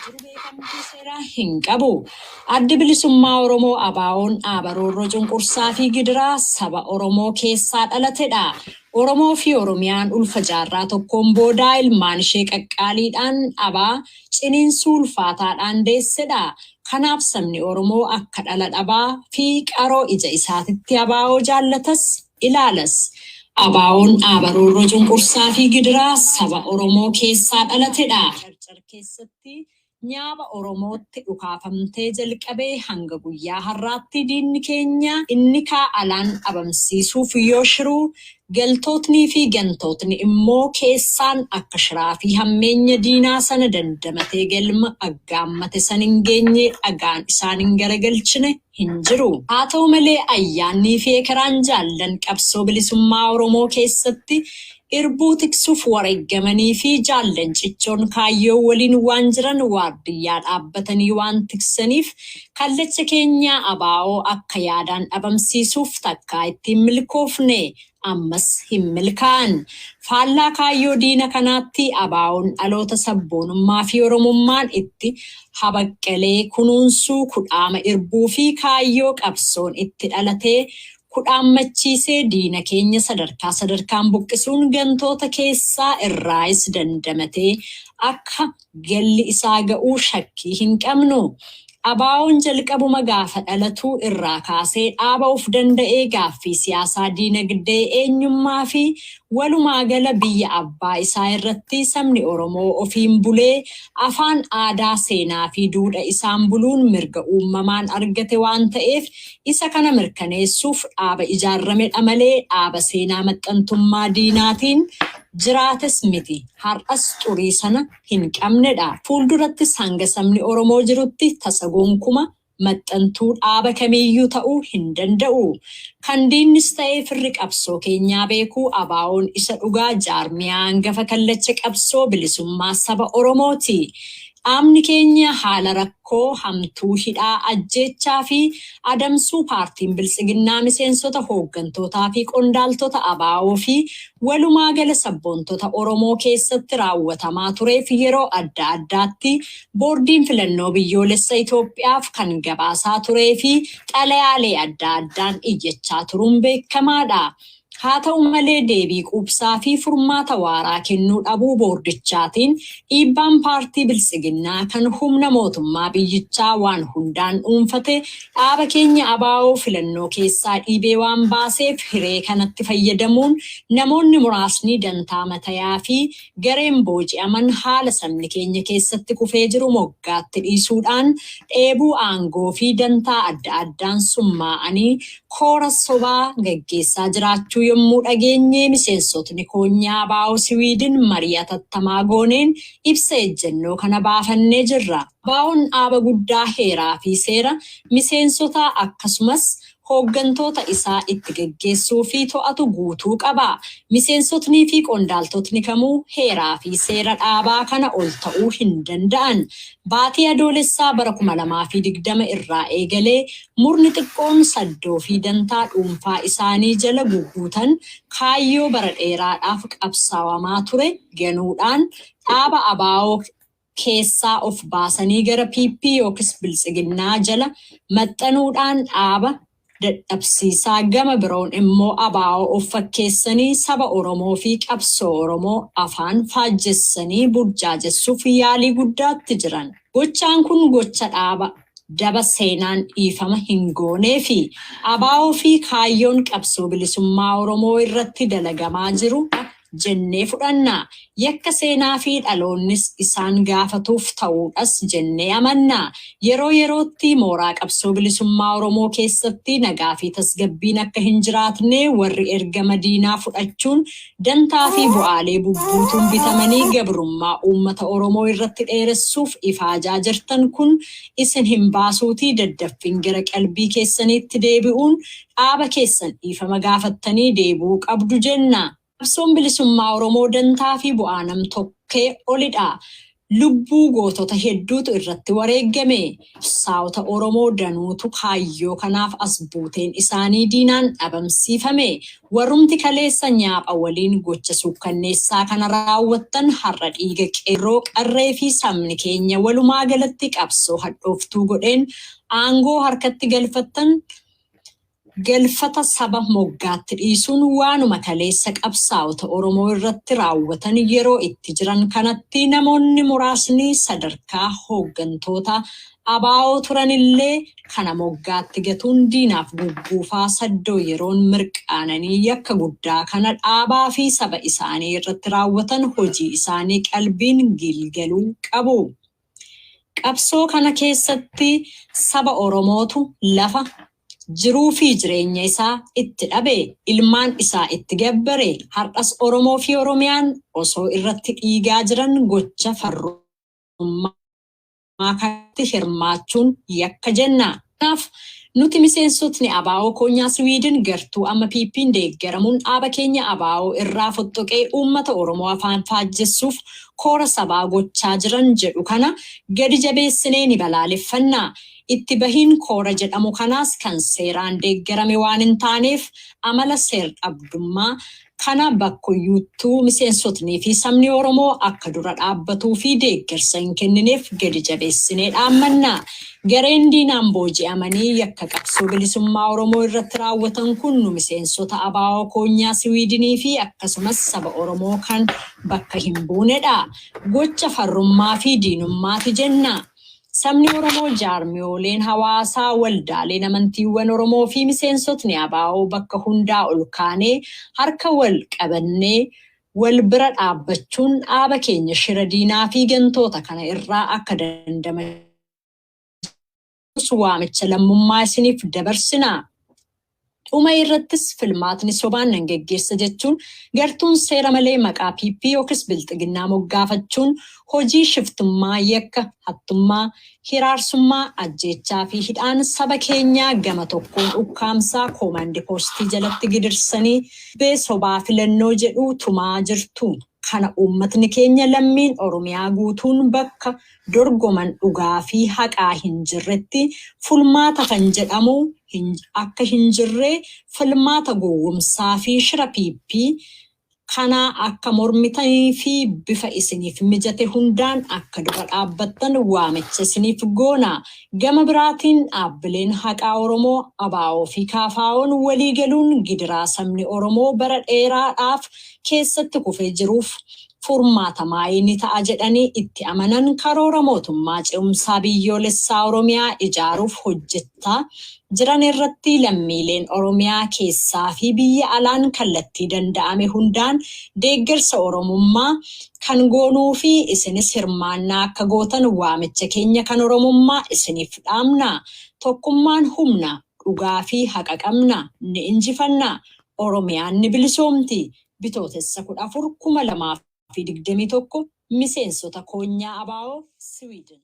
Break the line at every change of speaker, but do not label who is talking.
Beekamtii seeraa hin qabu. Addi bilisummaa Oromoo ABO'n Abaroorroo cunqursaa fi gidiraa saba Oromoo keessaa dhalatedha. Oromoo fi Oromiyaan ulfa jaarraa tokkoon boodaa ilmaan ishee qaqqaaliidhaan abaa ciniinsuu ulfaataadhaan deessedha. Kanaaf sabni Oromoo akka dhala dhabaa fi qaroo ija isaatitti ABO jaallatas ilaalas. ABO'n Abaroorroo cunqursaa fi gidiraa saba Oromoo keessaa dhalatedha. Keessatti nyaaba Oromootti dhukaafamtee jalqabee hanga guyyaa har'aatti diinni keenya inni kaa'alaan dhabamsiisuuf yoo shiruu galtootnii fi gantootni immoo keessaan akka shiraa fi hammeenya diinaa sana dandamatee galma aggaammate san hin geenye dhagaan isaan hin garagalchine hin jiru. Haa ta'u malee ayyaannii fi ekeraan jaallan qabsoo bilisummaa Oromoo keessatti irbuu tiksuuf wareegamanii fi jaallan ciccoon kaayyoo waliin waan jiran waardiyyaa dhaabbatanii waan tiksaniif kallacha keenya ABO akka yaadaan dhabamsiisuuf takkaa ittiin milkoofne ammas hin milkaa'an. Faallaa kaayyoo diina kanaatti ABO'n dhaloota sabboonummaa fi oromummaan itti habaqqalee kunuunsuu kudhaama irbuu fi kaayyoo qabsoon itti dhalatee kudhaammachiisee diina keenya sadarkaan buqqisuun gantoota keessaa irraayis dandamatee akka galli isaa ga'uu shakkii hin qabnu. ABO'n jalqabuma gaafa dhalatuu irraa kaasee dhaaba of danda'ee gaaffii siyaasaa diinagdee eenyummaa fi walumaa gala biyya abbaa isaa irratti sabni Oromoo ofiin bulee afaan aadaa seenaa fi duudhaa isaan buluun mirga uumamaan argate waan ta'eef isa kana mirkaneessuuf dhaaba ijaarramedha malee dhaaba seenaa maxxantummaa diinaatiin jiraates miti. Har'as xurii sana hin qabnedha. Fuuldurattis hanga sabni Oromoo jirutti tasa gonkuma maxxantuu dhaaba kamiiyyuu ta'uu hin danda'u. Kan diinnis ta'ee firri qabsoo keenyaa beekuu ABO'n isa dhugaa jaarmiyaa hangafa kallacha qabsoo bilisummaa saba Oromooti. Dhaabni keenya haala rakkoo hamtuu hidhaa ajjeechaa fi adamsuu paartiin biltsiginnaa miseensota hooggantootaa fi qondaaltota ABO fi walumaa gala sabboontota Oromoo keessatti raawwatamaa tureef yeroo adda addaatti boordiin filannoo biyyoolessa Itoophiyaaf kan gabaasaa turee fi xalayaalee adda addaan iyyachaa turuun beekamaadha. Haa ta'u malee deebii quubsaa fi furmaata waaraa kennuu dhabuu boordichaatiin dhiibbaan paartii biltsiginnaa kan humna mootummaa biyyichaa waan hundaan dhuunfate dhaaba keenya ABO filannoo keessaa dhiibee waan baaseef hiree kanatti fayyadamuun namoonni muraasni dantaa matayaa fi gareen booji'aman haala sabni keenya keessatti kufee jiru moggaatti dhiisuudhaan dheebuu aangoo fi dantaa adda addaan summaa'anii koora sobaa gaggeessaa jiraachuu yommuu dhageenye miseensotni koonyaa ABO Siwiidin marii atattamaa gooneen ibsa ejjennoo kana baafannee jirra. ABO'n dhaaba guddaa heeraa fi seera miseensota akkasumas hooggantoota isaa itti gaggeessuu fi to'atu guutuu qaba. Miseensotnii fi qondaaltotni kamuu heeraa fi seera dhaabaa kana ol ta'uu hin danda'an. Baatii Adoolessaa bara 2020 irraa eegalee murni xiqqoon saddoo fi dantaa dhuunfaa isaanii jala guguutan kaayyoo bara dheeraadhaaf qabsaawamaa ture ganuudhaan dhaaba ABO keessaa of baasanii gara PP yookiis biltsiginnaa jala maxxanuudhaan dhaaba dadhabsiisaa gama biroon immoo ABO of fakkeessanii saba Oromoo fi qabsoo Oromoo afaan faajjessanii burjaajessuuf yaalii guddaatti jiran. Gochaan kun gocha dhaaba daba seenaan dhiifama hin goonee fi ABO fi kaayyoon qabsoo bilisummaa Oromoo irratti dalagamaa jiru jennee fudhanna. Yakka seenaa fi dhaloonnis isaan gaafatuuf ta'uudhas jennee amanna. Yeroo yerootti mooraa qabsoo bilisummaa Oromoo keessatti nagaa fi tasgabbiin akka hin jiraatne warri ergama diinaa fudhachuun dantaa fi bu'aalee bubbuutuun bitamanii gabrummaa uummata Oromoo irratti dheeressuuf ifaajaa jirtan kun isin hin baasuutii daddaffiin gara qalbii keessaniitti deebi'uun dhaaba keessan dhiifama gaafattanii deebi'uu qabdu jenna. Qabsoon bilisummaa Oromoo dantaa fi bu'aa nam tokkee olidha. lubbuu gootota hedduutu irratti wareegame. Saawota Oromoo danuutu kaayyoo kanaaf as buuteen isaanii diinaan dhabamsiifame. Warrumti kaleessa nyaapha waliin gocha suukkanneessaa kana raawwattan har'a dhiiga qeerroo qarree fi sabni keenya walumaa galatti qabsoo hadhooftuu godheen aangoo harkatti galfata saba moggaatti dhiisuun waanuma kaleessa qabsaa'ota Oromoo irratti raawwatan yeroo itti jiran kanatti namoonni muraasni sadarkaa hooggantoota abaa'oo turanillee kana moggaatti gatuun diinaaf gugguufaa saddoo yeroon mirqaananii yakka guddaa kana dhaabaa fi saba isaanii irratti raawwatan hojii isaanii qalbiin gilgaluu qabu. Qabsoo kana keessatti saba Oromootu lafa jiruu fi jireenya isaa itti dhabe, ilmaan isaa itti gabbare. Har'as Oromoo fi Oromiyaan osoo irratti dhiigaa jiran gocha farrummaa kanatti hirmaachuun yakka jenna. Kanaaf nuti miseensotni abaa'oo koonyaa Siwiidin gartuu amma PP'n deeggaramuun dhaaba keenya abaa'oo irraa fottoqee uummata Oromoo afaan faajjessuuf koora sabaa gochaa jiran jedhu kana gadi jabeessinee ni balaaleffanna. Itti bahiin koora jedhamu kanaas kan seeraan deeggarame waan hin taaneef amala seer dhabdummaa kana bakkoyyuuttuu miseensotnii fi sabni Oromoo akka dura dhaabbatuu fi deeggarsa hin kennineef gadi jabeessinee dhaammanna. Gareen diinaan booji'amanii yakka qabsoo bilisummaa Oromoo irratti raawwatan kun nu miseensota abaa'oo koonyaa Siwiidinii fi akkasumas saba Oromoo kan bakka hin buunedha. Gocha farrummaa fi diinummaati jenna. Sabni Oromoo jaarmiyooleen hawaasaa waldaaleen amantiiwwan Oromoo fi miseensotni abaa'oo bakka hundaa ol kaanee harka wal qabannee wal bira dhaabbachuun dhaaba keenya shira diinaa fi gantoota kana irraa akka dandaman waamicha lammummaa isiniif dabarsina. Dhuma irrattis filmaatni sobaan nan geggeessa jechuun gartuun seera malee maqaa PP yookiis bilxiginnaa moggaafachuun hojii shiftummaa yakka hattummaa hiraarsummaa ajjeechaa fi hidhaan saba keenyaa gama tokkoon ukkaamsaa koomandi poostii jalatti gidirsanii sobaa filannoo jedhu tumaa jirtu. Kana uummatni keenya lammiin Oromiyaa guutuun bakka dorgoman dhugaa fi haqaa hin jirretti fulmaata kan jedhamu akka hin jirre filmaata gowwomsaa fi shira PP kanaa akka mormitanii fi bifa isiniif mijate hundaan akka dura dhaabbattan waamicha isiniif goona. Gama biraatiin dhaabbileen haqaa Oromoo abaa'oo fi kaafaa'oon walii galuun gidiraa sabni Oromoo bara dheeraadhaaf keessatti kufee jiruuf furmaata maayii ni ta'a jedhanii itti amanan karoora mootummaa ce'umsaa biyyoolessaa Oromiyaa ijaaruuf hojjettaa jiran irratti lammiileen Oromiyaa keessaa fi biyya alaan kallattii danda'ame hundaan deeggarsa Oromummaa kan goonuu fi isinis hirmaannaa akka gootan waamicha keenya kan Oromummaa isiniif dhaamna. Tokkummaan humna, dhugaa fi haqa qabna, ni injifanna. Oromiyaan ni bilisoomti. Bitootessa 14 2021 miseensota koonyaa abaa'oo Siwiidin.